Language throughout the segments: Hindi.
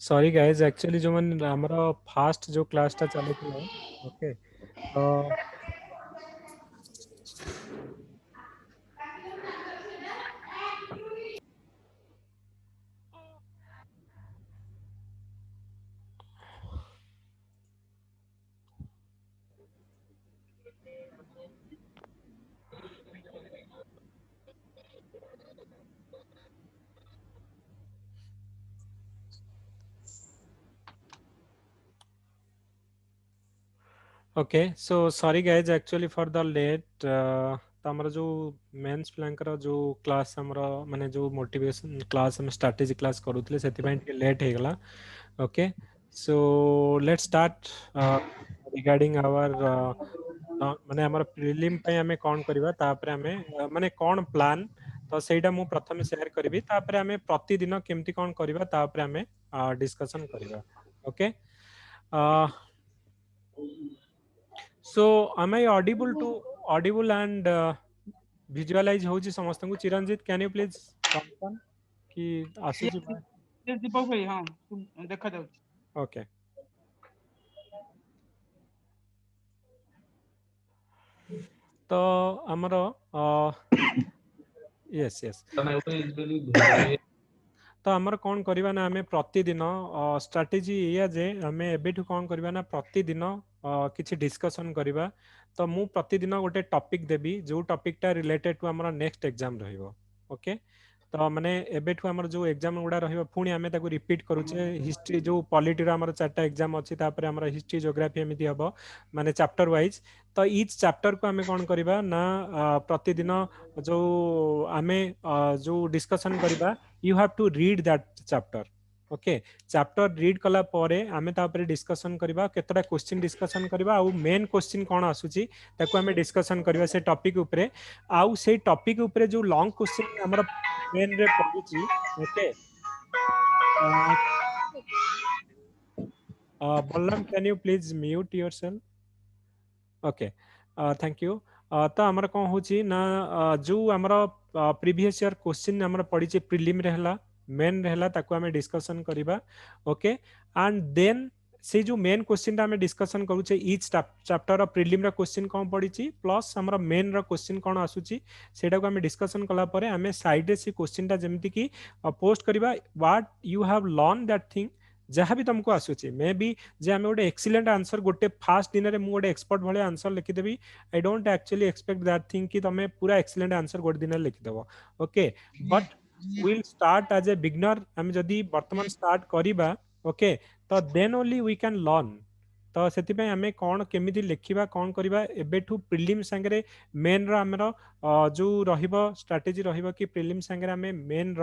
सॉरी गाइज, एक्चुअली जो मैंने हमारा फास्ट जो क्लासटा चलुଥିଲା ओके तो okay so sorry guys actually for the late तो हमारा जो मेंस प्लांकर जो क्लास हमारा माने जो मोटिवेशन क्लास हम स्ट्रैटेजी क्लास करूଥିଲେ ସେଥିପାଇଁ ଟିକେ लेट ହେଇଗଲା okay so let's start regarding our माने हमर प्रिलिम पे हमें कोन करबा तापर हमें माने कोन प्लान तो ସେଇଟା ମୁଁ ପ୍ରଥମେ ସେୟାର କରିବି ତାପରେ ଆମେ ପ୍ରତିଦିନ କେମିତି କଣ କରିବା ତାପରେ ଆମେ ଡିସ୍କସନ କରିବା okay so am I audible and visualize होची समस्त को Chiranjit can you please confirm कि आसुची दीपक भाई हाँ देखा जाଉଛି ओके तो हमर यस यस तो आमर कौन करबा ना आमे प्रतिदिन स्ट्रैटेजी या जे आमे एबेठु कौन करबा ना प्रतिदिन किछि डिस्कशन करबा तो मु प्रतिदिन गोटे टॉपिक देबी जो टॉपिकटा रिलेटेड टू हमर नेक्स्ट एग्जाम रहिबो ओके तो माने एबेठु हमर जो एग्जाम गुडा रहिबो पुणी आमे ताको रिपीट करूचे हिस्ट्री जो पॉलिटी रो हमर चारटा एग्जाम अछि तापर हमर हिस्ट्री ज्योग्राफी एमिति हबो माने चैप्टर वाइज तो ईच चैप्टर को आमे कौन करबा ना प्रतिदिन जो आमे जो डिस्कशन करबा you have to read that chapter okay chapter read कला परे आमे तापर डिस्कशन करबा केतरा क्वेश्चन डिस्कशन करबा आ मेन क्वेश्चन कोन आसुची ताको आमे डिस्कशन करबा से टॉपिक ऊपरे आउ से टॉपिक ऊपरे जो लॉन्ग क्वेश्चन हमर मेन रे पडुची okay Balram can you please mute yourself okay thank you तो हमर कोन होची ना जो हमर प्रीवियस ईयर क्वेश्चन हमर पडिचे प्रीलिम रे हला मेन रहला ताको हमें डिस्कशन करिबा ओके एंड देन से जो मेन क्वेश्चन हमें डिस्कशन करूचे ईच चैप्टर ऑफ प्रीलिम रा क्वेश्चन कोन पडिची प्लस हमरा मेन रा क्वेश्चन कोन आसुची सेटा को हमें डिस्कशन कला परे हमें साइड रे से क्वेश्चन ता जेमति की पोस्ट करिबा what you have learn that thing जहाँ भी तुमको आसुची मे बी जे हमें गोटे एक्सीलेंट आंसर गोटे फास्ट दिन में गोटे एक्सपर्ट भाई आंसर लिखिदेवी I don't actually expect that thing कि तुम पूरा एक्सीलेंट आंसर गोटे दिन लिखिदेव okay but will start as a beginner आम जदि वर्तमान स्टार्ट करिबा ओके तो then only we can learn तो से आम कौन केमी लिखा कौन करवा एबेठू प्रिलिम सांगे मेन रमर जो स्ट्राटेजी कि प्रिलिम सांगे आम मेन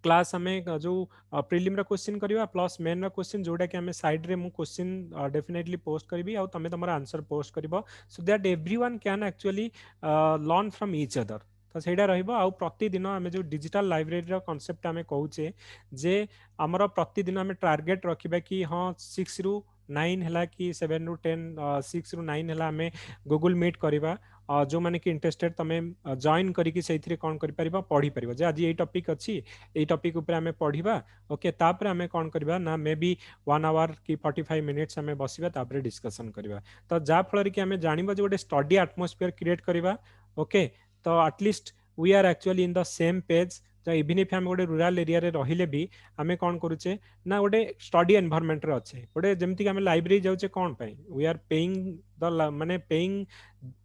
क्लास आम जो प्रिलिम क्वेश्चन करवा प्लस मेन क्वेश्चन जोटा कि आम साइड रे मु क्वेश्चन डेफिनेटली पोस्ट करी आ तुम तुम आंसर पोस्ट कर so that everyone can actually learn from each other तो सहीटा प्रतिदिन आम जो डिजिटल लाइब्रेरी कॉन्सेप्ट आम कहे जे आमर प्रतिदिन आम टार्गेट रखा कि हाँ 6 ରୁ 9 है कि 7 ରୁ 10 6 ରୁ 9 है आम गूगल मीट करवा जो मैंने कि इंटरेस्टेड तुम जॉइन करके से कौन कर पढ़ी पार जे आज ये टॉपिक अच्छी ये टॉपिक ऊपर आम पढ़ा ओके तापर आम कौन करवा ना मे बी 1 आवर कि 45 मिनिट्स आम बसवा तापर डिस्कशन करवा तो जहाँफल कि आम जानवा जो गोटे स्टडी एटमोस्फियर क्रिएट करवा ओके तो at least we are actually in the same page तो इवन इफ आम गोटे रूराल एरिया रहिले भी आम कौन करुचे ना गोटे स्टडी एनवायरनमेंट रे अच्छे गोटे जमती आम लाइब्रेरी जाऊे कौन पे वी आर पेइंग द माने पेइंग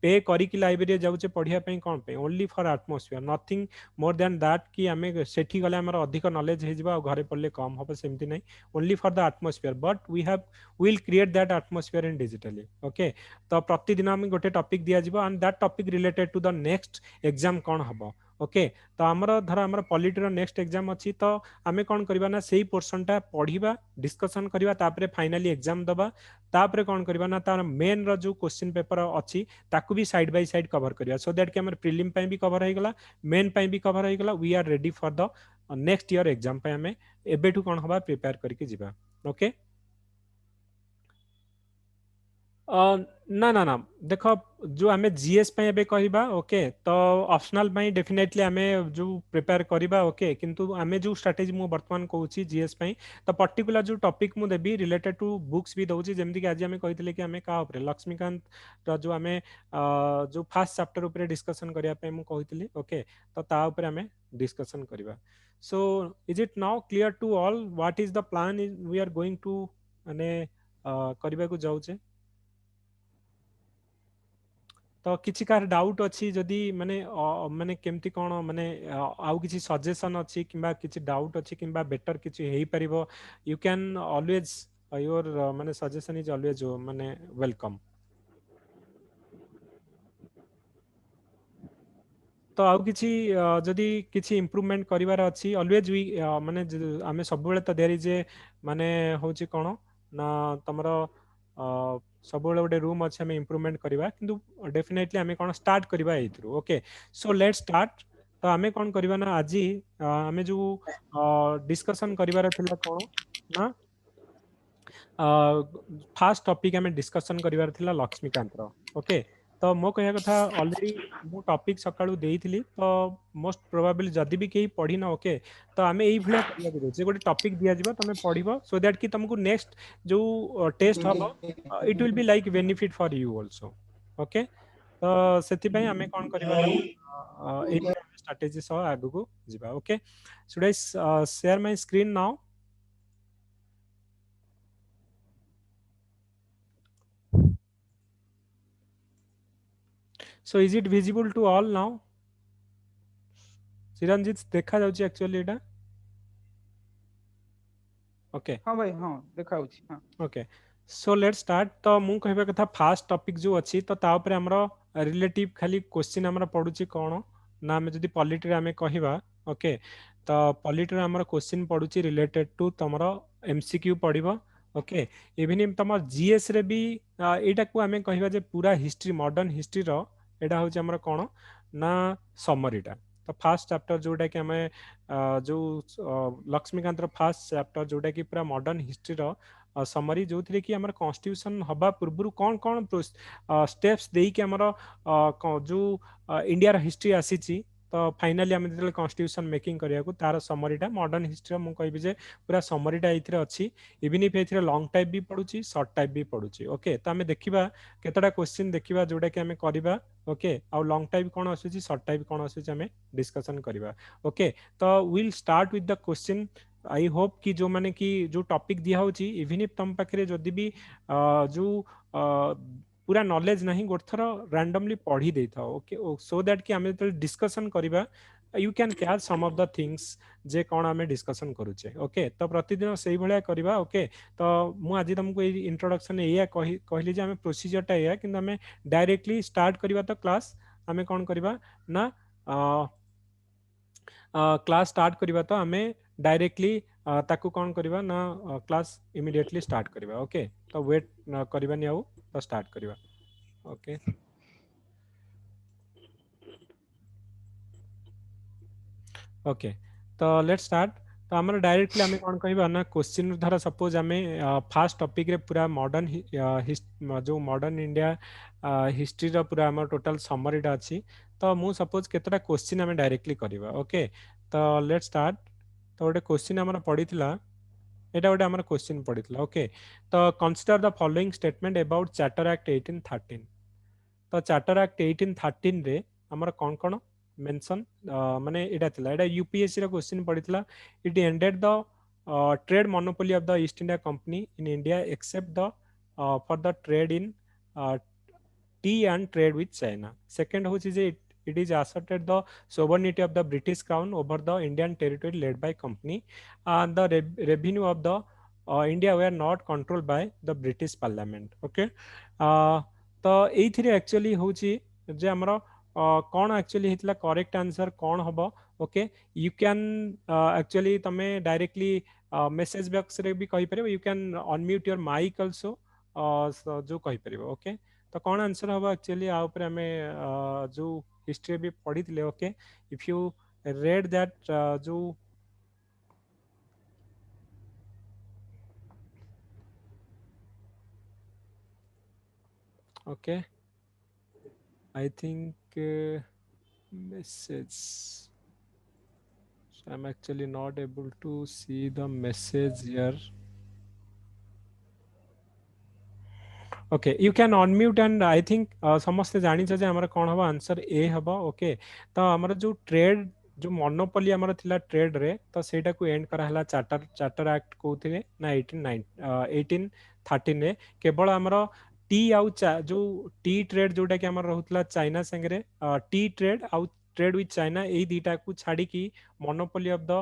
पे करिकी लाइब्रेरी जाऊे पढ़िया कौन पे only for atmosphere nothing more than that कि आम सेठी गले आमर अधिक नॉलेज हो घरे पढ़ले कम हम सेमती नहीं only for the atmosphere but we have will create that atmosphere in digitally okay तो प्रतिदिन आम गोटे टॉपिक दिया and that topic related to the next exam कौन हम ओके तो आमर धर आमर पॉलिटी नेक्स्ट एग्जाम अच्छी तो आम कौन करवा ना से पोर्सन पढ़ा डिस्कसन करवा तापर फाइनाली एग्जाम दबा तापर कौन करवा ना तार मेन रो जो क्वेश्चन पेपर अच्छी ताकू भी साइड बाय साइड कवर करवा सो दैट कि आम प्रिलिम भी कवर हो गला मेन भी कवर हो गला we are ready for the next year exam आम एबेठू कौन हवा प्रिपेयर करके जीवा ओके ना ना ना देखो जो आमे जीएस पे एबे कहबा ओके तो ऑप्शनल पे डेफिनेटली आमे जो प्रिपेयर करबा ओके किंतु आमे जो स्ट्रेटजी मु वर्तमान कहूची जीएस पे तो पर्टिकुलर जो टॉपिक मु देबी रिलेटेड टू बुक्स भी दउची जेमति कि आज आमे कहितले कि आमे का ऊपर लक्ष्मीकांत रो जो आमे जो फर्स्ट चैप्टर ऊपर डिस्कशन करिया पे मु कहितली ओके तो ता ऊपर आमे डिस्कशन करबा so is it now clear to all what is the plan is we are going to माने करबा को जाउचे तो किसी कार डाउट अच्छी जदि माने माने केमती कोन माने आउ किसी सजेशन अच्छी किबा किसी डाउट अच्छी किबा बेटर किसी हेई परिबो यू कैन ऑलवेज योर माने सजेशन इज ऑलवेज माने वेलकम तो आउ किसी जदि किसी इम्प्रूवमेंट करिवार अच्छी ऑलवेज वी माने आमे सब बेले तो देयर इज ए माने होची कोन ना तमरो सब बेले गोटे रूम अच्छे आमे इम्प्रूवमेंट करबा किंतु डेफिनेटली आमे कोन स्टार्ट करबा एथ्रू ओके सो लेट्स स्टार्ट तो आमे कोन करबा ना आज आमे जो डिस्कशन करिवार थिला कोन ना फास्ट टॉपिक आमे डिस्कशन करिवार थिला लक्ष्मीकांत रो ओके तो मो कहया कथा ऑलरेडी मु टॉपिक सकाळू देइथिली तो मोस्ट प्रोबेबली जदी भी केही पढी ना ओके तो आमे एई भलिया करिया के जे गोटे टॉपिक दिया जिवो तमे पढिबो सो दैट कि तुमको नेक्स्ट जो टेस्ट हबो it will be like benefit for you also okay तो सेति पई आमे कोन करिबा ना एई भलिया स्ट्रेटजी सह आगु को जिबा okay should I share my screen now so is it visible to all now Chiranjit देखा जाउची एक्चुअली एटा ओके हाँ भाई हाँ देखा होची हाँ ओके सो लेट्स स्टार्ट तो मु कहबा कथा फास्ट टॉपिक जो अछि तो ता ऊपर हमरो रिलेटिव खाली क्वेश्चन हमरो पडुची कोन ना हम जदी पॉलिटी रे हमें कहिबा ओके तो पॉलिटी रे हमरो क्वेश्चन पडुची रिलेटेड टू तमरो एमसीक्यू पडिबो ओके इवन इन तमर जीएस रे भी एटा को हमें कहिबा जे पूरा हिस्ट्री मॉडर्न हिस्ट्री रो एटा होची हमरो कोन ना समरीटा तो फास्ट चैप्टर जोटा कि हमें जो लक्ष्मीकांत फास्ट चैप्टर जोटा कि पूरा मॉडर्न हिस्ट्री रो समरी जो थी कि हमर कॉन्स्टिट्यूशन हबा पूर्व कौन कौन स्टेप्स देई कि हमर जो इंडिया रो हिस्ट्री आसीची तो फाइनली हम जतले कॉन्स्टिट्यूशन मेकिंग करिया को तार समरीटा मॉडर्न हिस्ट्री मु कहबी जे पूरा समरीटा एथिरे अछि इवन इफ एथिरे लॉन्ग टाइप भी पडुची शॉर्ट टाइप भी पडुची ओके तो हमें देखिबा केतडा क्वेश्चन देखिबा जोटा कि हमें करबा ओके आ लॉन्ग टाइप कोन आସୁची शॉर्ट टाइप कोन आସୁची हमें डिस्कशन करबा ओके तो will start with the question I hope कि जो माने कि जो टॉपिक दिया होची इवन इफ तुम पाखरे जदी भी जो पूरा नॉलेज नहीं गोटे थर रैंडमली पढ़ी दे था ओके सो दैट कि आमे जतले डिस्कशन करबा you can catch some of the things जे कोन आमे डिस्कशन करूचे ओके तो प्रतिदिन सेही भलिया करबा ओके तो मु आज तुमको ए इंट्रोडक्शन एया कहली जे आमे प्रोसीजर टा एया किंतु आमे डायरेक्टली स्टार्ट करबा तो क्लास आमे कोन करबा ना क्लास स्टार्ट करबा तो आमे डायरेक्टली ताकू कौन करबा ना क्लास इमीडिएटली स्टार्ट करबा ओके तो वेट करबानी आउ तो स्टार्ट करबा ओके ओके तो लेट्स स्टार्ट तो हमर डायरेक्टली हमें कौन कहबा ना क्वेश्चन धर सपोज हमें फास्ट टॉपिक रे पूरा मॉडर्न जो मॉडर्न इंडिया हिस्ट्री रो पूरा हमर टोटल समरीटा अछि तो मु सपोज केतरा क्वेश्चन हमें डायरेक्टली करबा ओके तो लेट्स स्टार्ट तो गोटे क्वेश्चन हमर पडितला एटा गोटे हमर क्वेश्चन पडितला ओके तो consider the following statement about charter act 1813 तो चार्टर एक्ट 1813 रे हमर कोन कोन मेंशन माने एटा थिला एटा यूपीएससी रो क्वेश्चन पडितला it ended the trade monopoly of the East India Company in India except the for the trade in tea and trade with China. Second, which is it is asserted the sovereignty of the British Crown over the Indian territory led by company, and the revenue of the India were not controlled by the British Parliament. Okay, तो एइथिरे एक्चुअली होची जे हमरो कौन एक्चुअली हितला करेक्ट आंसर कौन हबो ओके यू कैन एक्चुअली तमे डायरेक्टली मेसेज बॉक्स रे भी कहि परबो you can unmute your mic also जो कहि परबो ओके तो कौन आंसर हम एक्चुअली आ ऊपर हमें जो हिस्ट्री भी पढ़ी थे okay if you read that जो Okay, I think message. So I'm actually not able to see the message here. Okay, you can unmute and I think ସମସ୍ତେ ଜାଣିଛ ଯେ ଆମର କ'ଣ ହବ ଆନ୍ସର A ହବ। ଓକେ, ତ ଆମର ଯୋଉ ଟ୍ରେଡ୍ ଯୋଉ ମନୋପଲି ଆମର ଥିଲା ଟ୍ରେଡ୍ ରେ, ତ ସେଇଟାକୁ ଏଣ୍ଡ କରାହେଲା ଚାର୍ଟର ଆକ୍ଟ କୋଉଥିରେ ନା 1813 ରେ। କେବଳ ଆମର ଟି ଆଉ ଯୋଉ ଟି ଟ୍ରେଡ୍ ଯୋଉଟା କି ଆମର ରହୁଥିଲା ଚାଇନା ସାଙ୍ଗରେ, ଟି ଟ୍ରେଡ୍ ଆଉ ଟ୍ରେଡ୍ ୱିଥ୍ ଚାଇନା, ଏଇ ଦିଟାକୁ ଛାଡିକି ମନୋପଲି ଅଫ ଦ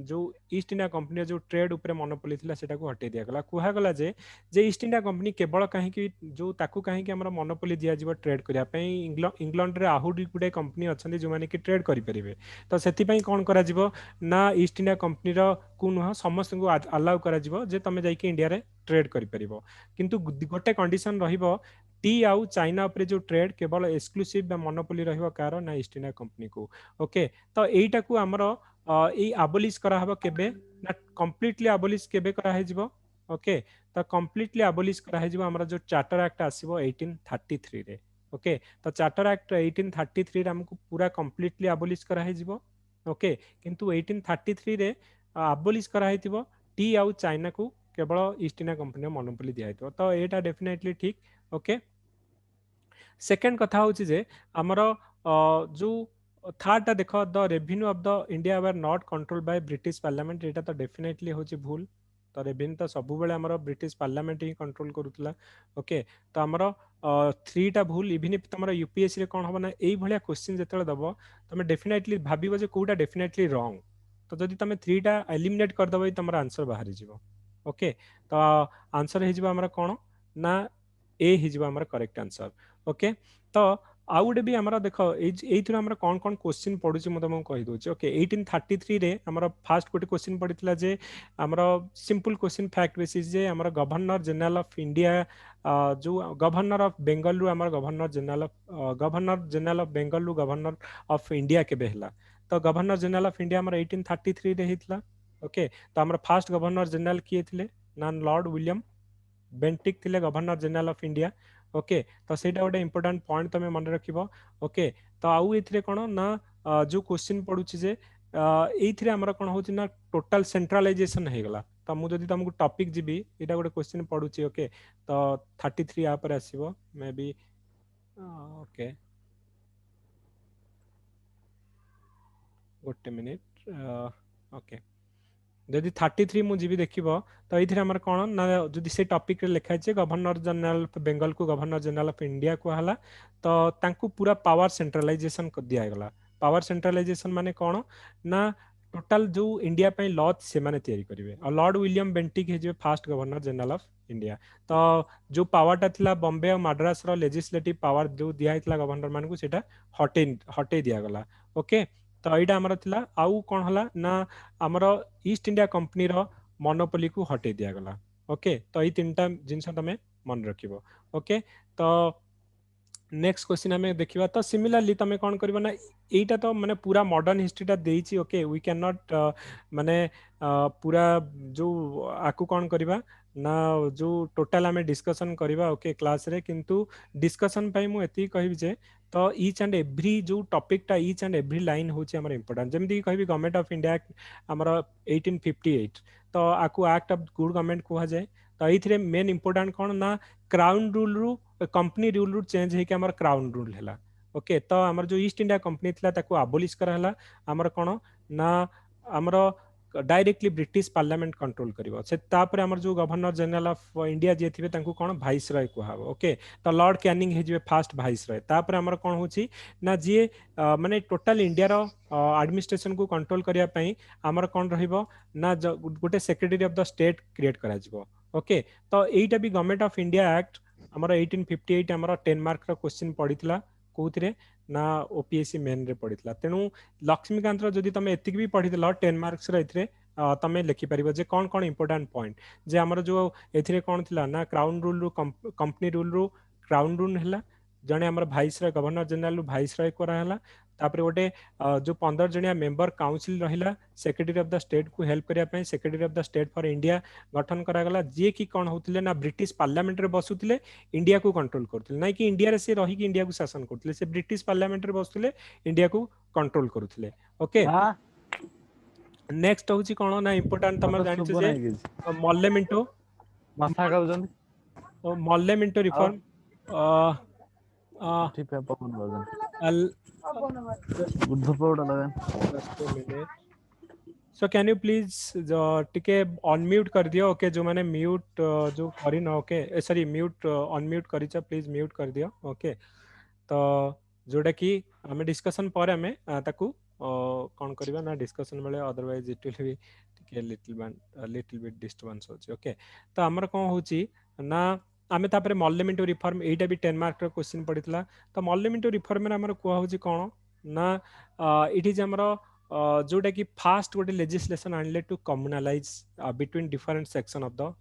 ଯୋଉ ଇଷ୍ଟ ଇଣ୍ଡିଆ କମ୍ପାନୀର ଯୋଉ ଟ୍ରେଡ୍ ଉପରେ ମନୋପଲି ଥିଲା ସେଟାକୁ ହଟେଇ ଦିଆଗଲା। କୁହାଗଲା ଯେ ଇଷ୍ଟ ଇଣ୍ଡିଆ କମ୍ପାନୀ କେବଳ କାହିଁକି ଯୋଉ ତାକୁ କାହିଁକି ଆମର ମନୋପଲି ଦିଆଯିବ ଟ୍ରେଡ୍ କରିବା ପାଇଁ, ଇଂଲଣ୍ଡରେ ଆହୁରି ଗୁଡ଼େ କମ୍ପାନୀ ଅଛନ୍ତି ଯୋଉମାନେ କି ଟ୍ରେଡ୍ କରିପାରିବେ। ତ ସେଥିପାଇଁ କ'ଣ କରାଯିବ ନା ଇଷ୍ଟ ଇଣ୍ଡିଆ କମ୍ପାନୀର କୁ ନୁହଁ ସମସ୍ତଙ୍କୁ ଆଲାଉ କରାଯିବ ଯେ ତମେ ଯାଇକି ଇଣ୍ଡିଆରେ ଟ୍ରେଡ୍ କରିପାରିବ। କିନ୍ତୁ ଗୋଟେ କଣ୍ଡିସନ ରହିବ, ଟି ଆଉ ଚାଇନା ଉପରେ ଯୋଉ ଟ୍ରେଡ୍ କେବଳ ଏକ୍ସକ୍ଲୁସିଭ ବା ମନୋପଲି ରହିବ କାହାର ନା ଇଷ୍ଟ ଇଣ୍ଡିଆ କମ୍ପାନୀକୁ। ଓକେ, ତ ଏଇଟାକୁ ଆମର ଏଇ ଆବୋଲିଶ କରାହବ କେବେ ନା କମ୍ପ୍ଲିଟଲି ଆବୋଲିଶ କେବେ କରାହେଇଯିବ। ଓକେ, ତ କମ୍ପ୍ଲିଟଲି ଆବୋଲିଶ କରାହେଇଯିବ ଆମର ଯୋଉ ଚାର୍ଟର ଆକ୍ଟ ଆସିବ 1833 ରେ। ଓକେ, ତ ଚାର୍ଟର ଆକ୍ଟ 1833 ରେ ଆମକୁ ପୁରା କମ୍ପ୍ଲିଟଲି ଆବୋଲିଶ କରାହେଇଯିବ। ଓକେ, କିନ୍ତୁ 1833 ରେ ଆବୋଲିଶ କରାହେଇଥିବ ଟି ଆଉ ଚାଇନାକୁ କେବଳ ଇଷ୍ଟ ଇଣ୍ଡିଆ କମ୍ପାନୀର ମନୋପଲି ଦିଆହେଇଥିବ। ତ ଏଇଟା ଡେଫିନେଟଲି ଠିକ୍। ଓକେ, ସେକେଣ୍ଡ କଥା ହଉଛି ଯେ ଆମର ଯୋଉ ଥାର୍ଡଟା ଦେଖ, the revenue of the India were not control by British Parliament. ଏଇଟା ତ ଡେଫିନେଟଲି ହଉଛି ଭୁଲ। ତ ରେଭିନ୍ୟू ତ ସବୁବେଳେ ଆମର ବ୍ରିଟିଶ ପାର୍ଲାମେଣ୍ଟ ହିଁ କଣ୍ଟ୍ରୋଲ କରୁଥିଲା। ଓକେ, ତ ଆମର ଥ୍ରୀଟା ଭୁଲ। ଇଭିନ୍ ଇଫ୍ ତମର ୟୁପିଏସସି ରେ କ'ଣ ହବ ନା ଏଇଭଳିଆ କ୍ୱେଶ୍ଚିନ୍ ଯେତେବେଳେ ଦବ ତମେ ଡେଫିନେଟଲି ଭାବିବ ଯେ କୋଉଟା ଡେଫିନେଟଲି ରଙ୍ଗ। ତ ଯଦି ତମେ ଥ୍ରୀଟା ଏଲିମିନେଟ୍ କରିଦବ ତମର ଆନ୍ସର ବାହାରିଯିବ। ଓକେ, ତ ଆନ୍ସର ହେଇଯିବ ଆମର କ'ଣ ନା ଏ ହେଇଯିବ ଆମର କରେକ୍ଟ ଆନ୍ସର। ଓକେ, ତ ଆଉ ଗୋଟେ ବି ଆମର ଦେଖ ଏଇଥିରୁ ଆମର କ'ଣ କ'ଣ କ୍ୱେଶ୍ଚିନ୍ ପଡୁଛି ମୁଁ ତମକୁ କହିଦଉଛି। ଓକେ, 1833 ରେ ଆମର ଫାଷ୍ଟ ଗୋଟେ କ୍ୱେଶ୍ଚିନ୍ ପଡିଥିଲା ଯେ ଆମର ସିମ୍ପଲ କ୍ୱେଶ୍ଚିନ୍ ଫ୍ୟାକ୍ଟ ବେସିସ୍ ଯେ ଆମର ଗଭର୍ଣ୍ଣର ଜେନେରାଲ ଅଫ ଇଣ୍ଡିଆ ଯୋଉ ଗଭର୍ଣ୍ଣର ଅଫ ବେଙ୍ଗଲରୁ ଆମର ଗଭର୍ଣ୍ଣର ଜେନେରାଲ ଅଫ ବେଙ୍ଗଲରୁ ଗଭର୍ଣ୍ଣର ଅଫ ଇଣ୍ଡିଆ କେବେ ହେଲା। ତ ଗଭର୍ଣ୍ଣର ଜେନେରାଲ ଅଫ ଇଣ୍ଡିଆ ଆମର 1833 ରେ ହେଇଥିଲା। ଓକେ, ତ ଆମର ଫାଷ୍ଟ ଗଭର୍ଣ୍ଣର ଜେନେରାଲ କିଏ ଥିଲେ ନା ଲର୍ଡ ୱିଲିୟମ ବେଣ୍ଟିକ ଥିଲେ governor general of India. Okay, ତ ସେଇଟା ଗୋଟେ ଇମ୍ପୋର୍ଟାଣ୍ଟ ପଏଣ୍ଟ ତମେ ମନେ ରଖିବ। ଓକେ, ତ ଆଉ ଏଥିରେ କ'ଣ ନା ଯୋଉ କ୍ୱେଶ୍ଚିନ୍ ପଡୁଛି ଯେ ଏଇଥିରେ ଆମର କ'ଣ ହଉଛି ନା ଟୋଟାଲ ସେଣ୍ଟ୍ରାଲାଇଜେସନ ହେଇଗଲା। ତ ମୁଁ ଯଦି ତମକୁ ଟପିକ ଯିବି, ଏଇଟା ଗୋଟେ କ୍ୱେଶ୍ଚିନ୍ ପଡୁଛି। ଓକେ, ତ 33 ୟା ପରେ ଆସିବ ମେ ବି। ଓକେ, ଗୋଟେ ମିନିଟ। ଓକେ, ଯଦି 33 ମୁଁ ଯିବି ଦେଖିବ, ତ ଏଇଥିରେ ଆମର କ'ଣ ନା ଯଦି ସେ ଟପିକରେ ଲେଖା ହେଇଛି ଗଭର୍ଣ୍ଣର ଜେନେରାଲ ଅଫ ବେଙ୍ଗଲକୁ ଗଭର୍ଣ୍ଣର ଜେନେରାଲ ଅଫ ଇଣ୍ଡିଆ କୁହାହେଲା, ତ ତାଙ୍କୁ ପୁରା ପାୱାର ସେଣ୍ଟ୍ରାଲାଇଜେସନ ଦିଆଗଲା। ପାୱାର ସେଣ୍ଟ୍ରାଲାଇଜେସନ ମାନେ କ'ଣ ନା ଟୋଟାଲ ଯୋଉ ଇଣ୍ଡିଆ ପାଇଁ ଲ ସେମାନେ ତିଆରି କରିବେ। ଆଉ ଲର୍ଡ ୱିଲିୟମ ବେଣ୍ଟିକ ହେଇଯିବେ first governor general of India. ତ ଯୋଉ ପାୱାରଟା ଥିଲା ବମ୍ବେ ଆଉ ମାଡ୍ରାସର ଲେଜିସ୍ଲେଟିଭ ପାୱାର ଯୋଉ ଦିଆହେଇଥିଲା ଗଭର୍ଣ୍ଣର ମାନଙ୍କୁ, ସେଇଟା ହଟେଇ ଦିଆଗଲା। ଓକେ, ତ ଏଇଟା ଆମର ଥିଲା। ଆଉ କ'ଣ ହେଲା ନା ଆମର ଇଷ୍ଟ ଇଣ୍ଡିଆ କମ୍ପାନୀର ମନୋପଲିକୁ ହଟେଇ ଦିଆଗଲା। ଓକେ, ତ ଏଇ ତିନିଟା ଜିନିଷ ତମେ ମନେ ରଖିବ। ଓକେ, ତ ନେକ୍ସଟ क्वेश्चन ଆମେ ଦେଖିବା। ତ ସିମିଲାରଲି ତମେ କ'ଣ କରିବ ନା ଏଇଟା ତ ମାନେ ପୁରା ମଡର୍ନ ହିଷ୍ଟ୍ରିଟା ଦେଇଛି। ଓକେ, वी कैन नॉट ମାନେ ପୁରା ଯୋଉ ଆକୁ କ'ଣ କରିବା ନା ଯୋଉ ଟୋଟାଲ ଆମେ ଡିସ୍କସନ କରିବା ଓକେ କ୍ଲାସରେ। କିନ୍ତୁ ଡିସ୍କସନ ପାଇଁ ମୁଁ ଏତିକି କହିବି ଯେ ତ ଇଚ୍ ଆଣ୍ଡ ଏଭ୍ରି ଯୋଉ ଟପିକଟା ଇଚ୍ ଆଣ୍ଡ ଏଭ୍ରି ଲାଇନ୍ ହେଉଛି ଆମର ଇମ୍ପୋର୍ଟାଣ୍ଟ। ଯେମିତିକି କହିବି ଗଭର୍ଣ୍ଣମେଣ୍ଟ ଅଫ ଇଣ୍ଡିଆ ଆମର 1858, ତ ଆକୁ ଆକ୍ଟ ଅଫ ଗୁଡ୍ ଗଭର୍ଣ୍ଣମେଣ୍ଟ କୁହାଯାଏ। ତ ଏଇଥିରେ ମେନ୍ ଇମ୍ପୋର୍ଟାଣ୍ଟ କ'ଣ ନା କ୍ରାଉନ ରୁଲରୁ कंपनी रूल रू चेंज होकर आमर क्राउन रूल है। ओके, तो आमर जो ईस्ट इंडिया कंपनी थी ताको आबोलिश कराला। आमर कौन ना आमर डायरेक्टली ब्रिटिश पार्लियामेंट कंट्रोल करिवो से तापर आमर जो गवर्नर जनरल ऑफ इंडिया जे थिबे तांको कौन भाइस रॉय कुहाबो। ओके, तो लॉर्ड कैनिंग हे जिवे फास्ट भाइस रॉय। तापर आमर कौन होची ना जे माने टोटल इंडिया रो एडमिनिस्ट्रेशन को कंट्रोल करिया पई आमर कौन रहिबो ना गोटे secretary of the state create करा जिवो। ओके, तो एईटा भी गवर्नमेंट ऑफ इंडिया एक्ट आमर 1858 आमर 10 मार्क रो क्वेश्चन पड़ीथिला कोउथिरे ना ओपीएससी मेन रे पड़ीथिला। तेनु लक्ष्मीकांत रो जदी तमे एतिक भी पढ़ीदेल 10 मार्क्स रो एथिरे तमे लिखि परिबो जे कोन कोन इंपोर्टेंट पॉइंट जे आमर जो एथिरे कोन थिला ना क्राउन रूल रू कंपनी रूल रू क्राउन रूल हैला। जने हमर भाइसरय गवर्नर जनरल भाइसरय कराला तापर गोटे जो 15 जणिया मेंबर काउंसिल रहिला सेक्रेटरी ऑफ द स्टेट को हेल्प करिया पय secretary of the state for India गठन करा गला जे कि कोन होतिले ना ब्रिटिश पार्लियामेंट रे बसुतिले इंडिया को कंट्रोल करथिले नै कि इंडिया रे से रही कि इंडिया को शासन करथिले से ब्रिटिश पार्लियामेंट रे बसुतिले इंडिया को कंट्रोल करूथिले ओके नेक्स्ट होची कोन ना इंपोर्टेंट तमर जानि छ जे मॉलेमेंटो माथा खाउछन मॉलेमेंटो रिफॉर्म ठीक है पवन लगन अल बुद्ध पौड़ा लगन just a minute. So can you please टिके अनम्यूट कर दियो ओके जो माने म्यूट जो करी न ओके सॉरी म्यूट अनम्यूट करिछ प्लीज म्यूट कर दियो ओके तो जोटा कि हमें डिस्कशन पर हमें ताकू कौन करबा ना डिस्कशन बेले अदरवाइज इट विल बी टिके लिटिल बिट डिस्टर्बेंस होची ओके तो हमर कोन होची ना आमे तापरे मॉलेमेंटो रिफॉर्म एटा भी 10 मार्क रो क्वेश्चन पडितला तो मॉलेमेंटो रिफॉर्म में हमर को होची कोन ना इट इज हमर जोटा कि फास्ट गोटे लेजिस्लेशन आणले to communalise between different section of the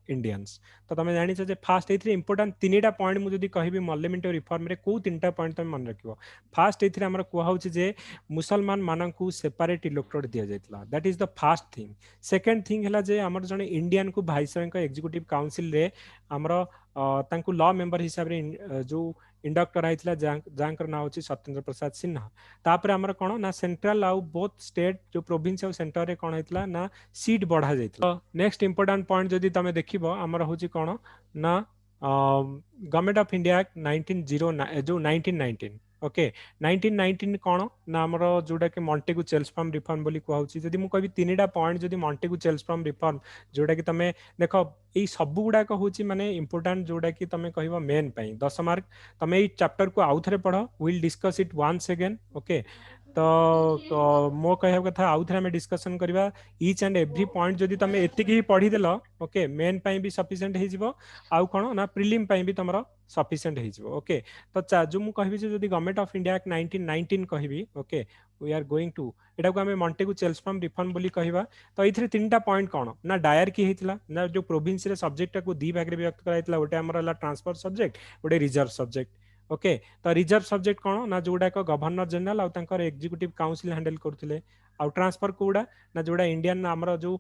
Indians तो तुम जानी जे फास्ट ए इंपोर्टेंट तीनटा पॉइंट मुझे कहबी मॉलेमेंटो रिफॉर्म रे को तीनटा पॉइंट तुम मन रखियो फास्ट ए हमर कहउछि जे मुसलमान मानकू सेपरेट इलेक्टोरेट दिया जायतला that is the first thing second thing हला जे हमर जने इंडियन को भाइसरय का एग्जीक्यूटिव काउंसिल रे हमर तांकू लॉ मेंबर हिसाब रे जो इंडक्ट कराइतला जांकर नाम होछि सत्येंद्र प्रसाद सिन्हा तापर हमर कोन ना सेंट्रल आउ बोथ स्टेट जो प्रोविंस और सेंटर रे कोन हेतला ना सीट बढ़ा जायतला नेक्स्ट इंपोर्टेंट पॉइंट जदी तमे देखिबो हमर होछि कोन ना गवर्नमेंट ऑफ इंडिया एक्ट 1909 जो 1919 ओके 1919 कोन ना हमर जोडा के मॉन्टेगु चेल्सफार्म रिफॉर्म बोली कहउछि जदी मु कहबी तीनटा पॉइंट जदी मॉन्टेगु चेल्सफार्म रिफॉर्म जोडा कि तमे देखो एई सब गुडा को होछि माने इंपोर्टेंट जोडा कि तमे कहबो मेन पई 10 मार्क तमे एई चैप्टर को आउ थरे पढो will discuss it once again okay तो मो कहया कथा आउ थरे में डिस्कशन करबा ईच एंड एवरी पॉइंट जदी तमे एतिकी ही पढी देलो ओके मेन पई भी सफिशिएंट हे जिवो आउ कोन ना प्रीलिम पई भी तमरो सफिशिएंट हे जिवो ओके तो जो मु कहबी जदी गवर्नमेंट ऑफ इंडिया एक्ट 1919 कहबी okay we are going to एटा को हमें मॉन्टेगु चेल्सफार्म रिफॉर्म बोली कहबा तो एथिरे तीनटा पॉइंट कोन ना डायर की हेतिला ना जो प्रोविंस रे सब्जेक्ट को दी भाग रे व्यक्त कराइतला ओटे हमर हला ट्रांसफर सब्जेक्ट ओटे रिजर्व सब्जेक्ट ओके तो रिजर्व सब्जेक्ट कोन ना जोडा को गवर्नर जनरल आ तांकर एग्जीक्यूटिव काउंसिल हैंडल करथिले आ ट्रांसफर कोडा ना जोडा इंडियन हमर जो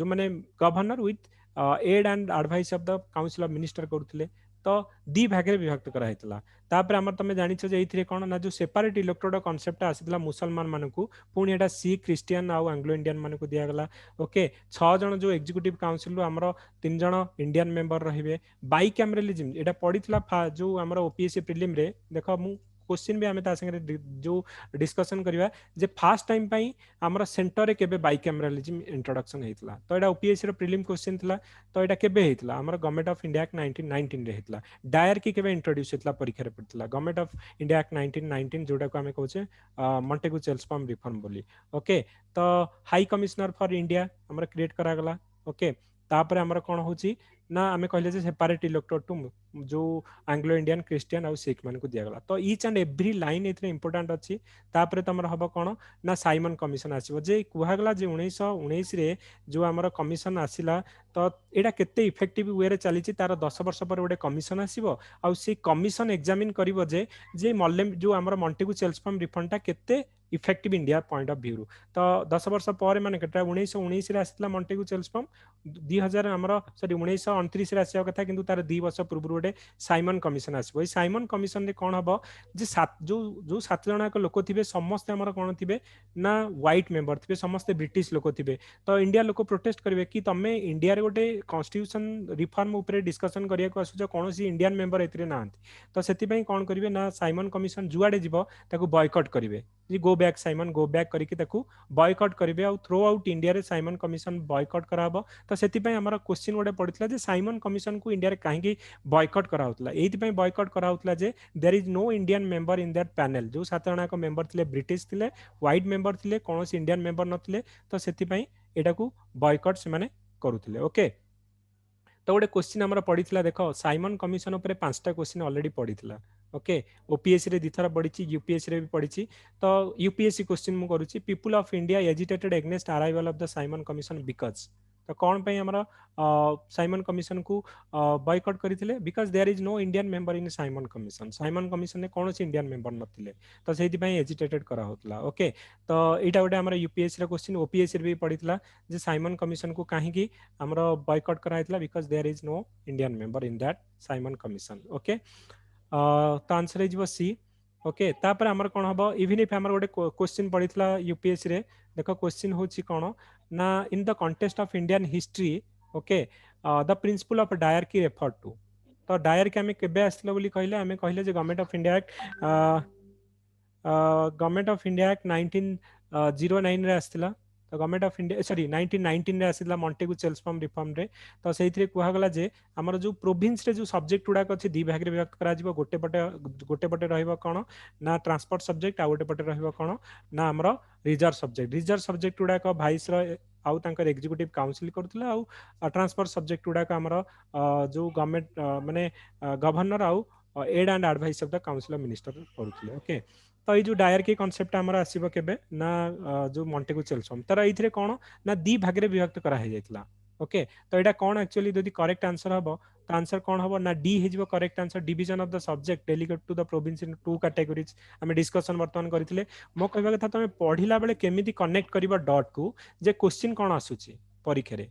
माने governor with aid and advice of the council of minister करथिले तो दी भागे विभक्त कराइतला तापर हमर तमे जानि छ जे एथिरे कोन ना जो सेपरेट इलेक्टोरल कांसेप्ट आसितला मुसलमान मानकू पुनी एटा सिख क्रिश्चियन आ एंग्लो इंडियन मानकू दिया गला ओके 6 जण जो एग्जीक्यूटिव काउंसिल रो हमर 3 जण इंडियन मेंबर रहिबे बाई कैमरलिज्म एटा पडितला जो हमर ओपीएससी प्रीलिम रे देखो मु क्वेश्चन भी हमें ता संगे जो डिस्कशन करबा जे फर्स्ट टाइम पई हमर सेंटर रे केबे बाई कैमरलिज्म इंट्रोडक्शन हेतला तो एटा ओपीएससी रो प्रीलिम क्वेश्चन थला तो एटा केबे हेतला हमर गवर्नमेंट ऑफ इंडिया एक्ट 1919 रे हेतला डायर की केबे इंट्रोड्यूस हेतला परीक्षा रे पड़तला गवर्नमेंट ऑफ इंडिया एक्ट 1919 जोडा को हमें कहउछे मॉन्टेगु चेल्सफार्म रिफॉर्म बोली ओके तो हाई कमिश्नर फॉर इंडिया हमर क्रिएट करा गला ओके तापर हमर कोन होची ना आमे कहले जे सेपरेट इलेक्टोरेट टू जो एंग्लो इंडियन क्रिश्चियन और सिख मान को दिया गला तो ईच एंड एवरी लाइन एथरे इंपोर्टेंट अछि तापर तमर हबो कोन ना साइमन कमिशन आसीबो जे कुहा गला जे 1919 रे जो हमर कमिशन आसिला तो एटा केते इफेक्टिव वे रे चली छि तार 10 वर्ष पर ओडे कमिशन आसीबो आ से कमिशन एग्जामिन करिवो जे मॉलेम जो हमर मॉन्टेगु चेल्सफार्म रिफॉर्मटा केते effective India point of view तो 10 वर्ष पर माने केटा 1919 रे आसितला मॉन्टेगु चेल्सफार्म 2000 हमर सॉरी 1929 रे आसिया कथा किंतु तार 2 वर्ष पूर्व गोटे साइमन कमिशन आसबो साइमन कमिशन रे कोन हबो जे जो 7 जणाक लोक थिबे समस्त हमर कोन थिबे ना व्हाइट मेंबर थिबे समस्त ब्रिटिश लोक थिबे तो इंडिया लोक प्रोटेस्ट करिवे कि तमे इंडिया रे गोटे कॉन्स्टिट्यूशन रिफॉर्म ऊपर डिस्कशन करिया को आसुछ कोनोसी इंडियन मेंबर एतरे नांत तो सेति पई कोन करिवे ना साइमन कमिशन जुआडे जिवो ताकू बॉयकॉट करिवे जी go back Simon go back करिके ताकू बॉयकॉट करिवे आ थ्रू आउट इंडिया रे साइमन कमिशन बॉयकॉट कराबो तो सेति पई हमर क्वेश्चन गोटे पडितला जे साइमन कमिशन को इंडिया रे काहेकि बॉयकॉट करा होतला एथि पई बॉयकॉट करा होतला जे there is no Indian member in that panel जो 7 जणा को मेंबर थिले ब्रिटिश थिले व्हाइट मेंबर थिले कोनोसी इंडियन मेंबर नथिले तो सेति पई एटा को बॉयकॉट से माने करूथिले ओके तो गोटे क्वेश्चन हमर पडितला देखो साइमन कमिशन ऊपर 5टा क्वेश्चन ऑलरेडी पडितला ओके ओपीएससी रे दिथरा पडिछि यूपीएससी रे भी पडिछि तो यूपीएससी क्वेश्चन मु करूछि people of India agitated against arrival of the Simon Commission because तो कौन पे हमर साइमन कमिशन को बॉयकॉट करथिले because there is no Indian member in Simon Commission ने कौन से इंडियन मेंबर नथिले तो सेहि पई एजिटेटेड करा होतला ओके तो एटा गोटे हमर यूपीएससी रा क्वेश्चन ओपीएससी रे भी पडितला जे साइमन कमिशन को काहे की हमर बॉयकॉट करा हितला because there is no Indian member in that Simon Commission okay तो आंसर इज सी ओके तापर हमर कोन हबो इवन इफ हमर गोटे क्वेश्चन पडितला यूपीएससी रे देखो क्वेश्चन होची कोन ना in the context of Indian history okay the principle of dyarchy refer to तो डायरकी आमे केबे आसला बोली कहले आमे कहले जे Government of India Act Government of India Act 1909 रे आसला तो गवर्नमेंट ऑफ इंडिया सॉरी 1919 रे आसीला मॉन्टेगू चेल्सफॉर्म रिफॉर्म रे तो सेइथरे कुहा गला जे हमर जो प्रोविंस रे जो सब्जेक्ट गुडा अछि दी भाग रे विभक्त करा जिवो गोटे पटे रहइबो कोन ना ट्रांसपोर्ट सब्जेक्ट आ गोटे पटे रहइबो कोन ना हमर रिजर्व सब्जेक्ट गुडा को भाइस रो आउ तांकर एग्जीक्यूटिव काउंसिल करथले आउ ट्रांसपोर्ट सब्जेक्ट गुडा को हमर जो गवर्नमेंट माने गवर्नर आउ aid and advice of the council of minister करथले ओके तो ये जो डायरकी कॉन्सेप्ट हमर आसीबो केबे ना जो मॉन्टेगू चेल्सफॉर्म तर एथिरे कोन ना दी भाग रे विभक्त करा हे जायतला ओके तो एटा कोन एक्चुअली यदि करेक्ट आंसर हबो तो आंसर कोन हबो ना डी हेजबो correct answer division of the subject delegate to the province in two categories हमें डिस्कशन वर्तमान करथिले मो कहबा कथा तमे पढिला बेले केमिति कनेक्ट करबा डॉट को जे क्वेश्चन कोन आसुची परीक्षा रे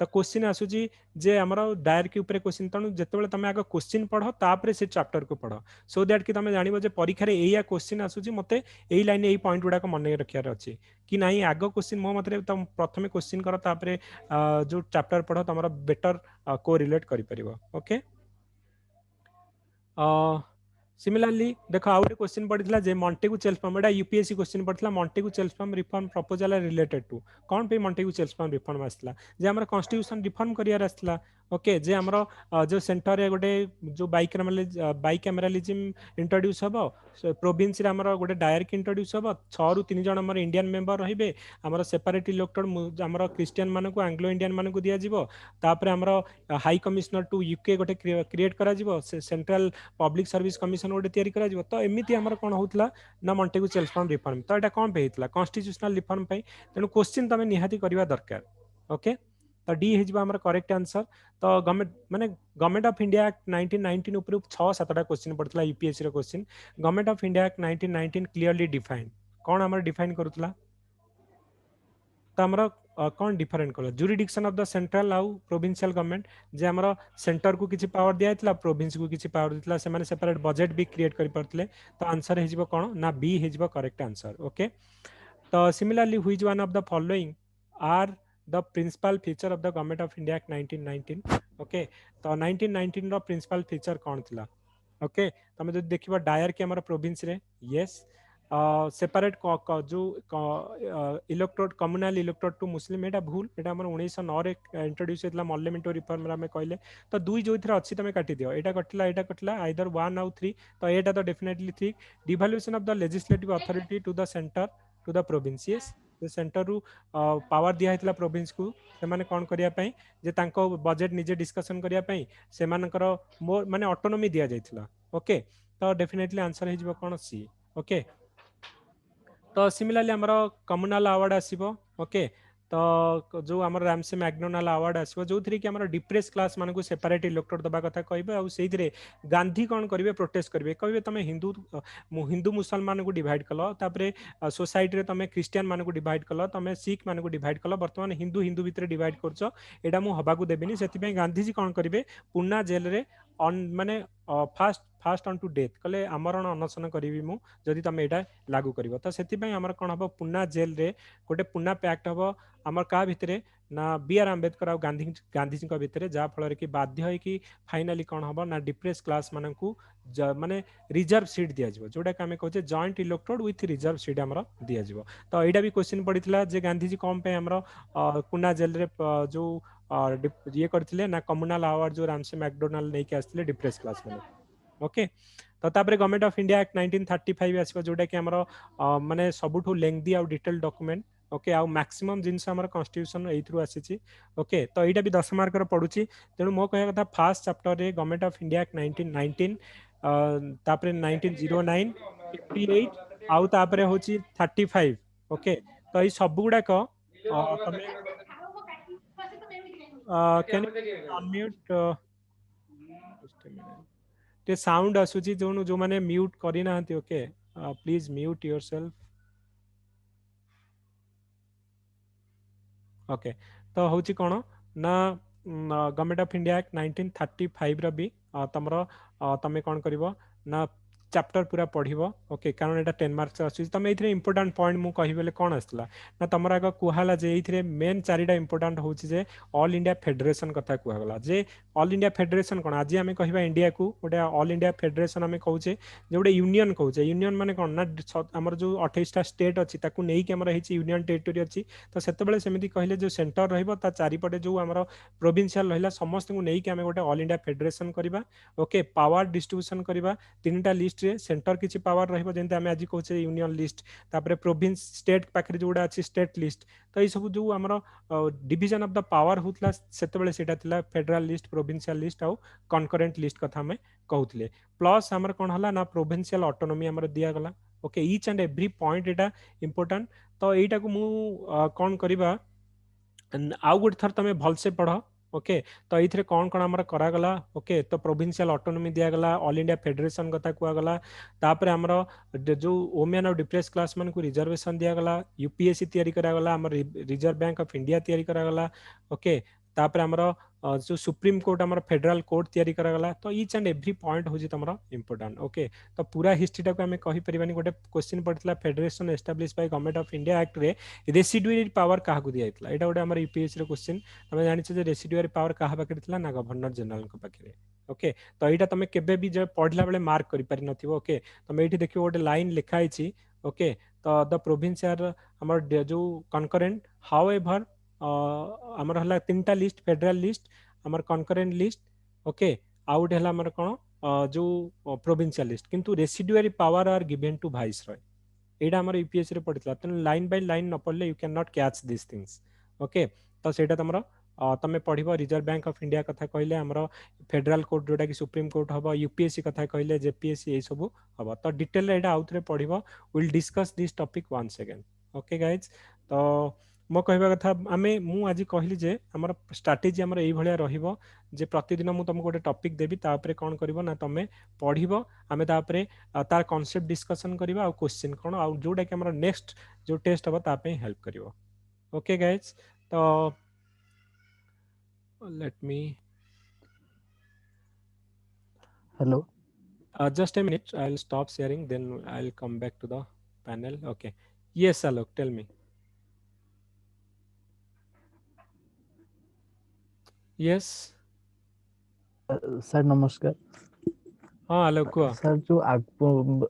तो क्वेश्चन आसुची जे हमर डायरकी ऊपर क्वेश्चन तनु जेतेबेले तमे आगे क्वेश्चन पढो तापरे से चैप्टर को पढो सो दैट कि तमे जानिबो जे परीक्षा रे एया क्वेश्चन आसुची मते एई लाइन एई पॉइंट गुडा को मन रखियार अछि कि नाही आगो क्वेश्चन मो मतरे तम प्रथमे क्वेश्चन करो तापरे जो चैप्टर पढो तमरा बेटर को रिलेट करि परिबो ओके सिमिलरली देखो आउ एक क्वेश्चन पड़ता जे मॉन्टेगू चेल्सफॉर्म एटा यूपीएससी क्वेश्चन पड़ता Montagu Chelmsford reform proposal related to कौन पे मॉन्टेगू चेल्सफॉर्म रिफॉर्म आसला जे हमर कॉन्स्टिट्यूशन रिफॉर्म करियार आसला ओके जे हमर जो सेंटर रे गोटे जो बाइकैमरालिज्म इंट्रोड्यूस हबो प्रोविंस रे हमर गोटे डायरकी इंट्रोड्यूस हबो 6 रु 3 जण हमर इंडियन मेंबर रहिबे हमर सेपरेट इलेक्टेड हमर क्रिश्चियन मानको एंग्लो इंडियन मानको दिया जिवो तापर हमर हाई कमिश्नर टू यूके गोटे क्रिएट करा जिवो सेंट्रल पब्लिक सर्विस कमिशन गोटे तैयारी करा जिवो तो एमिति हमर कोन होतला ना मॉन्टेगू चेल्सफॉर्म रिफॉर्म तो एटा कोन पे हेतला कॉन्स्टिट्यूशनल रिफॉर्म पे तेनु क्वेश्चन तमे निहाती करबा दरकार ओके तो डी हेजबा हमर करेक्ट आंसर तो गवर्नमेंट ऑफ इंडिया एक्ट 1919 ऊपर 6-7 टा क्वेश्चन पड़तला यूपीएससी रो question government of India act 1919 clearly defined कौन हमर डिफाइन करूतला तो हमर कौन डिफरेंट कलो जुरिडिक्शन ऑफ द सेंट्रल आउ प्रोविंशियल गवर्नमेंट जे हमर सेंटर को किछि पावर दिया हितला प्रोविंस को किछि पावर दितला से माने सेपरेट बजेट भी क्रिएट करि परतले तो आंसर हेजबो कोन ना बी हेजबो करेक्ट आंसर ओके तो similarly which one of the following are the principal feature of the government of India Act 1919 okay तो 1919 रो प्रिंसिपल फीचर कौन थिला ओके तमे जदि देखिबा डायर के हमर प्रोविंस रे यस सेपरेट जो इलेक्टोरेट कम्युनल इलेक्टोरेट टू मुस्लिम एटा भूल एटा हमर 1909 रे इंट्रोड्यूस हेतला मॉर्लिमेंटो रिफॉर्म रे हमें कहले तो दुई जो इथरा अछि तमे काटि दियो एटा कटला आइदर 1 आउ 3 तो एटा तो definitely 3 devolution of the legislative authority to the centre to the province yes centre रु पावर दिया हेतला प्रोविंस को से माने कोन करिया पई जे तांको बजेट निजे डिस्कशन करिया पई से मानकर मोर माने ऑटोनॉमी दिया जायतला ओके तो डेफिनेटली आंसर हे जिवो कोन सी ओके तो सिमिलरली हमर कम्युनल अवार्ड आसीबो ओके तो जो हमर रामसे मैग्डोनाल्ड अवार्ड आसीबो जो थ्री कि हमर डिप्रेस क्लास मानको सेपरेट इलेक्टोरेट दबा कथा कहबे आ सेइथरे गांधी कोन करबे प्रोटेस्ट करबे कहबे तमे हिंदू मुसलमान को डिवाइड कलो तापरे सोसाइटी रे तमे क्रिश्चियन मान को डिवाइड कलो तमे सिख मान को डिवाइड कलो वर्तमान हिंदू हिंदू भितर डिवाइड करछो एडा मु हबा को देबिनी सेति पे गांधी जी कोन करबे पुन्ना जेल रे माने फास्ट ऑन टू डेथ कले आमरण अनशन करी मु जदि तमे एटा लागू करिवो तो सेति पे हमर कोन हबो पुन्ना जेल रे गोटे पुन्ना पैक्ट हबो हमर का भितरे ना बी आर आंबेडकर और गांधी जी भितर जा फल कि बाध्य है कि फाइनाली कौन हम ना डिप्रेस क्लास मान माने रिजर्व सीट दिया जोटा कि आम कहे joint electorate with reserve seat आमर दिया तो यहाँ भी क्वेश्चन पड़ता जे गांधीजी कौन पे आमर पुना जेल रे जो ये करथिले ना कम्युनल अवार्ड जो रामसे मैकडोनाल्ड नहीं आसते डिप्रेस क्लास मैंने ओके तो तापर गवर्नमेंट ऑफ इंडिया एक्ट 1935 आसीबो जोटा कि हमर माने सबुठु लेंथी आ डिटेल डॉक्यूमेंट ओके आ मैक्सिमम जिनस हमर कॉन्स्टिट्यूशन एथ्रु आसीची ओके तो एटा भी 10 मार्क रो पडुची तेनु मो कहया कथा फर्स्ट चैप्टर रे गवर्नमेंट ऑफ इंडिया एक्ट 1919 तापर 1909 58 आउ तापर होची 35 ओके तो ई सब गुडा को तमे can you unmute just a minute ते साउंड आसुची जो माने म्यूट करी नाहंती okay please mute yourself okay तो होची कोन ना गवर्नमेंट ऑफ इंडिया एक्ट 1935 रो भी तमरो तमे कोन करबो ना चैप्टर पूरा पढ़िबो ओके कारण एटा 10 मार्क्स आसी तमे इथरे इंपोर्टेंट पॉइंट मु कहि बेले कोन आसला ना तमरा आग कुहाला जे इथरे मेन चारिटा इंपोर्टेंट होची जे ऑल इंडिया फेडरेशन कथा कुहागला जे ऑल इंडिया फेडरेशन कोन आज आमे कहिबा इंडिया को गोटे ऑल इंडिया फेडरेशन आमे कहूचे जे गोटे यूनियन कहूचे यूनियन माने कोन ना हमर जो 28 टा स्टेट अछि ताकू नेई के हमर हेची यूनियन टेरिटरी अछि तो सेते बेले सेमिति कहिले जो सेंटर रहइबो ता चारि पटे जो हमर प्रोविंशियल रहला समस्त को नेई के आमे गोटे ऑल इंडिया फेडरेशन करबा ओके पावर डिस्ट्रीब्यूशन करबा तीनटा लिस्ट रे सेंटर किछि पावर रहइबो जेंते आमे आज कहूचे यूनियन लिस्ट तापरे प्रोविंस स्टेट पाखरे जोडा अछि स्टेट लिस्ट तो ई सब जो हमर डिवीजन ऑफ द पावर होतला सेते बेले सेटा थिला फेडरल लिस्ट प्रोविंशियल लिस्ट आउ कनकरेंट लिस्ट कथा हमें कहउतले प्लस हमर कोन हला ना प्रोविंशियल ऑटोनॉमी हमर दिया गला okay each and every point Etah important तो एटा को मु कोन करबा आउ गुड थर तमे भल से पढ़ ओके तो इथरे कौन कौन हमर करा गला ओके तो प्रोविंशियल ऑटोनॉमी दिया गला ऑल इंडिया फेडरेशन कथा कुआ गला तापर हमर जो वुमेन और डिप्रेस क्लास मन को रिजर्वेशन दिया गला यूपीएससी तैयारी करा गला हमर रिजर्व बैंक ऑफ इंडिया तैयारी करा गला ओके तापर हमर जो सुप्रीम कोर्ट हमर फेडरल कोर्ट तैयारी करा गला तो ईच एंड एवरी पॉइंट होजी तमरा इंपोर्टेंट ओके तो पूरा हिस्ट्री टा को हमें कहि परिबानी गोटे क्वेश्चन पड़तला federation establish by government of India act रे रेसिडुअरी पावर काहा को दिया इतला एटा गोटे हमर यूपीएससी रे क्वेश्चन तमे जानि छ जे रेसिडुअरी पावर काहा पाखे थिला ना गवर्नर जनरल को पाखे ओके तो एटा तमे केबे भी जे पढ़ला बेले मार्क करि पारि नथिबो ओके तमे एठी देखियो गोटे लाइन लिखा आइछि ओके तो द प्रोविंस आर हमर जो कनकरेंट हाउएवर हमर हला तीनटा लिस्ट फेडरल लिस्ट हमर कनकरेंट लिस्ट ओके आउट हला हमर कोन जो प्रोविंशियल लिस्ट किंतु residuary power are given to viceroy एटा हमर यूपीएससी रे पड़ितला त लाइन बाय लाइन न पढ़ले you can not catch this things okay तो सेटा तमरो तमे पढ़िबो रिजर्व बैंक ऑफ इंडिया कथा कहले हमरो फेडरल कोर्ट जोटा कि सुप्रीम कोर्ट हबो यूपीएससी कथा कहले जेपीएससी ए सब हबो तो डिटेल रे एटा आउथरे पढ़िबो will discuss this topic once again okay guys तो मो कहबा कथा आमे मु आज कहली जे हमर स्ट्रेटजी हमर एई भलिया रहिबो जे प्रतिदिन मु तुमको गोटे टॉपिक देबी ता ऊपर कोन करबो ना तमे पढ़िबो आमे ता ऊपर तार कांसेप्ट डिस्कशन करबा आ क्वेश्चन कोन आ जोटा कि हमर नेक्स्ट जो टेस्ट हबो ता पे हेल्प करिवो ओके गाइज तो let me hello just a minute I'll stop sharing then I'll come back to the panel okay yes Alok tell me yes sir नमस्कार हाँ आलोक को सर जो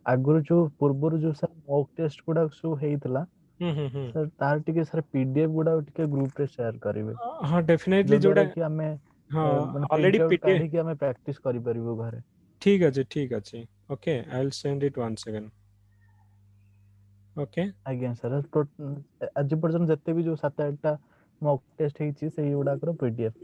आगुर जो पूर्वर जो सर मॉक टेस्ट गुडा सो हेइतला सर तार टिके सर पीडीएफ गुडा टिके ग्रुप रे शेयर करिवे हाँ डेफिनेटली जोड़ा कि हमें हाँ ऑलरेडी पीडीएफ कि हमें प्रैक्टिस करि परिबो घरे ठीक अछि okay I will send it once again okay आज्ञा सर तो आज पर्यंत जत्ते भी जो 7-8 टा मॉक टेस्ट हेछि सेही गुडा कर पीडीएफ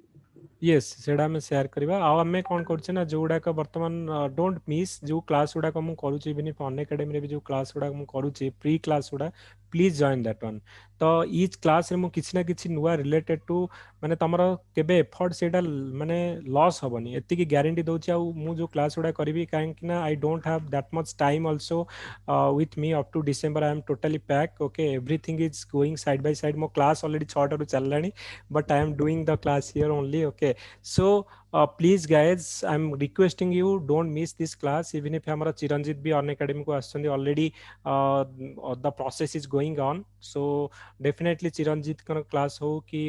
यस सेडा में शेयर करबा आ हमें कोन करछ ना जो गुडा का वर्तमान डोंट मिस जो क्लास गुडा को मु करूची इवन इफ अन एकेडमी रे भी जो क्लास गुडा मु करूची प्री क्लास गुडा प्लीज जॉइन दैट वन तो ईच क्लास रे मु किछि ना किछि नुवा रिलेटेड टू माने तमरो केबे एफर्ट सेडा माने लॉस होबनी एति की गारंटी दोची आ मु जो क्लास गुडा करबी काहे कि ना I don't have that much time also with me up to December I am totally pack okay everything is going side by side मो क्लास ऑलरेडी 6 टा रु चललानी but I am doing the class here only okay so please guys I'm requesting you don't miss this class even if hamara chiranjit bhi on academy ko asଛନ୍ତି already the process is going on so definitely chiranjit ka class ho ki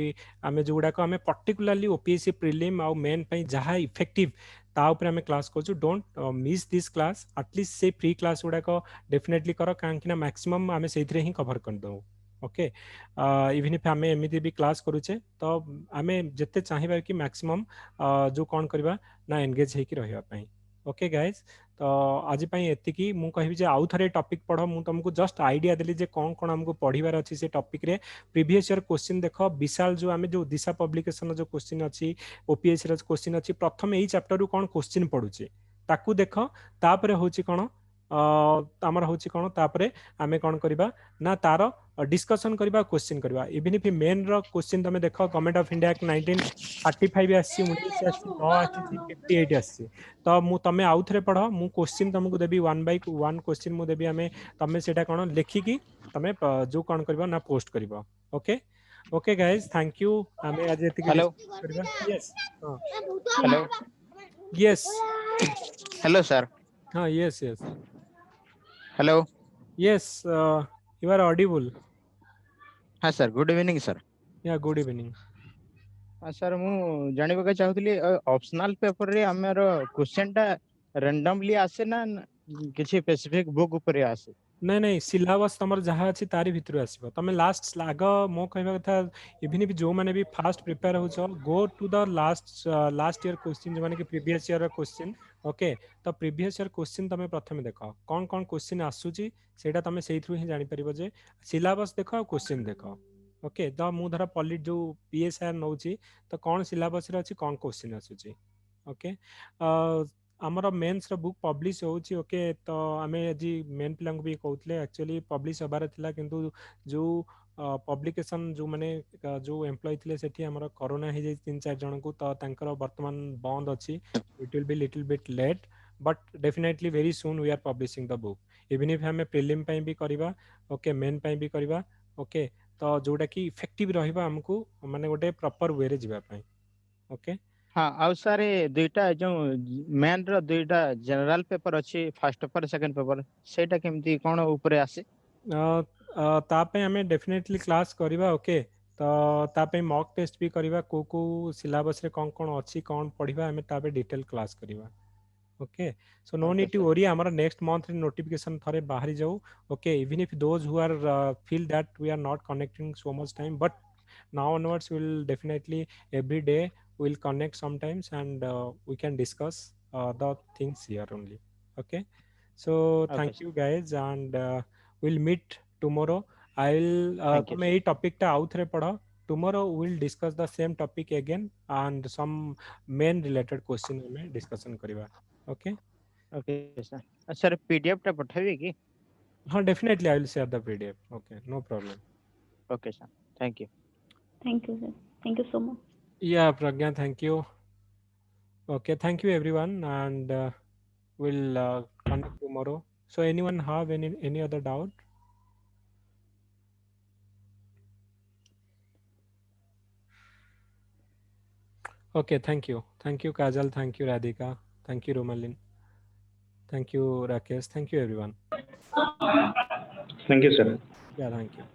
ame joguda ko ame particularly OPSC prelim au main pai jaha effective ता ऊपर हमें क्लास करू don't miss this class at least से फ्री क्लास गुडा को डेफिनेटली करो काहे मैक्सिमम हमें सेइथरे ही कवर कर दो ओके इवन इफ आमे एमिति भी क्लास करूचे तो आमे जत्ते चाहिबा कि मैक्सिमम जो कोन करबा ना एंगेज हे कि रहबा पई ओके गाइस तो आज पई एति की मु कहबी जे आउ थरे टॉपिक पढो मु तुमको जस्ट आईडिया देली जे कोन कोन हमको पढिबार अछि से टॉपिक रे प्रीवियस ईयर क्वेश्चन देखो विशाल जो आमे जो दिशा पब्लिकेशन जो क्वेश्चन अछि ओपीएससी रे क्वेश्चन अछि प्रथम एई चैप्टर रु कोन क्वेश्चन पढुचे ताकू देखो तापरे होची कोन आमर होची कोन तापरे आमे कोन करबा ना तारो डिस्कशन करबा क्वेश्चन करबा इवन इफ मेन रो क्वेश्चन तमे देखो गवर्नमेंट ऑफ इंडिया एक्ट 1935 आसी 19 आसी 9 आसी 58 आसी तो मु तमे आउ थरे पढ मु क्वेश्चन तुमको देबी 1 बाय 1 क्वेश्चन मु देबी हमें तमे सेटा कोन लिखि की तमे जो कोन करबा ना पोस्ट करबा okay okay guys thank you हमें आज एति के हेलो डिस्कस करबा यस हां हेलो यस हेलो सर हां yes yes hello yes you are audible हाँ sir good evening sir yeah good evening हाँ सर मु जानिबा चाहूली ऑप्शनल पेपर रे हमर क्वेश्चन टा रैंडमली आसे ना किछि स्पेसिफिक बुक ऊपर आसे नहीं नहीं सिलेबस तमर जहाँ अच्छी तारी भितर आसब तुम लास्ट आग मो कहवा कथा इवन भी जो मैंने भी फास्ट प्रिपेयर हो go to the last year question जो माने कि प्रीवियस ईयर क्वेश्चन ओके तो प्रीवियस ईयर क्वेश्चन तुम प्रथम देख कौन कौन क्वेश्चन आसूची सेटा तुम से ही जानी परिबो जे सिलेबस देख और क्वेश्चन देख ओके तो मु धर पॉलिट जो पीएसआर नौची तो कौन सिलेबस रे अछि कौन क्वेश्चन आसूची ओके आमर मेन्स बुक पब्लिश होची ओके तो आमे जी मेन पिला भी कहते एक्चुअली पब्लिश हबार थिला किंतु जो पब्लिकेशन जो माने जो एम्प्लॉय थिले सेठी हमर कोरोना हे जाई 3-4 जन को तो तांकर वर्तमान बंद अछि it will be little bit late but definitely very soon we are publishing the book even if हमें प्रीलिम पई भी करबा ओके मेन पई भी करबा ओके तो जोटा कि इफेक्टिव रहबा हमको माने गोटे प्रॉपर वे रे जिबा पई ओके हाँ आउ सर दुईटा जो मेन रो दुईटा जनरल पेपर अच्छी फर्स्ट पेपर सेकंड पेपर सेटा केमती कोन ऊपर आसे तापे हमें डेफिनेटली क्लास करबा ओके तो तापे मॉक टेस्ट भी करबा को सिलेबस रे कौन कौन अच्छी कौन पढ़िबा हमें तापे डिटेल क्लास करबा okay so no okay need to sir worry हमारा नेक्स्ट मंथ नोटिफिकेशन थरे बाहरी जाऊ okay even if those who are feel that we are not connecting so much time but now onwards we'll definitely every day we'll connect sometimes and we can discuss the things here only okay so okay thank sir you guys and we'll meet tomorrow I'll thank you तुम एई टॉपिक टा आउथरे पढ़ो tomorrow we'll discuss the same topic again and some main related question में discussion करिवा okay okay sir sir PDF टा पठाबी की हाँ definitely I will share the pdf okay no problem okay sir thank you Thank you, sir. Thank you so much. yeah Pragya thank you okay thank you everyone and we'll connect tomorrow so anyone have any other doubt okay thank you Kajal thank you Radhika thank you Romalin thank you Rakesh thank you everyone Thank you, sir. yeah thank you